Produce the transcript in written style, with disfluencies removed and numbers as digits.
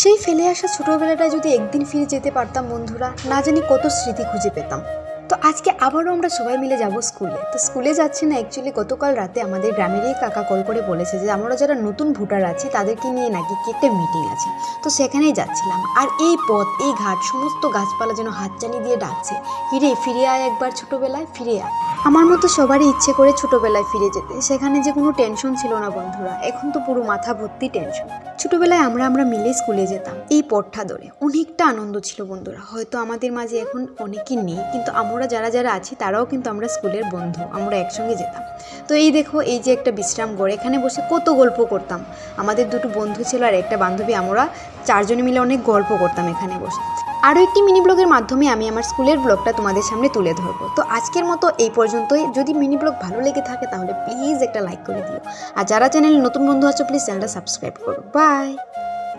সেই ফেলে আসা ছোটোবেলাটায় যদি একদিন ফিরে যেতে পারতাম বন্ধুরা, না জানি কত স্মৃতি খুঁজে পেতাম। তো আজকে আবারও আমরা সবাই মিলে যাব স্কুলে। তো স্কুলে যাচ্ছি না, অ্যাকচুয়ালি গতকাল রাতে আমাদের গ্রামেরই কাকা কল করে বলেছে যে আমরা যারা নতুন ভোটার আছি তাদেরকে নিয়ে নাকি কি একটা মিটিং আছে। তো সেখানেই যাচ্ছিলাম, আর এই পথ, এই ঘাট, সমস্ত গাছপালা যেন হাতছানি দিয়ে ডাকছে, হিরে ফিরে আয় একবার ছোটোবেলায়, ফিরে আয়। আমার মতো সবারই ইচ্ছে করে ছোটোবেলায় ফিরে যেতে, সেখানে যে কোনো টেনশন ছিল না বন্ধুরা। এখন তো পুরো মাথা ভর্তি টেনশন। ছোটোবেলায় আমরা মিলে স্কুলে যেতাম, এই পথটা ধরে অনেকটা আনন্দ ছিল বন্ধুরা। হয়তো আমাদের মাঝে এখন অনেকেই নেই, কিন্তু আমরা যারা যারা আছি তারাও কিন্তু আমরা স্কুলের বন্ধু, আমরা একসঙ্গে যেতাম। তো এই দেখো, এই যে একটা বিশ্রাম ঘর, এখানে বসে কত গল্প করতাম। আমাদের দুটো বন্ধু ছিল আর একটা বান্ধবী, আমরা চারজনে মিলে অনেক গল্প করতাম এখানে বসে। আরও একটি মিনি ব্লগের মাধ্যমে আমি আমার স্কুলের ব্লগটা তোমাদের সামনে তুলে ধরবো। তো আজকের মতো এই পর্যন্তই। যদি মিনি ব্লগ ভালো লেগে থাকে তাহলে প্লিজ একটা লাইক করে দিও, আর যারা চ্যানেলে নতুন বন্ধু আছো প্লিজ চ্যানেলটা সাবস্ক্রাইব করো। বাই।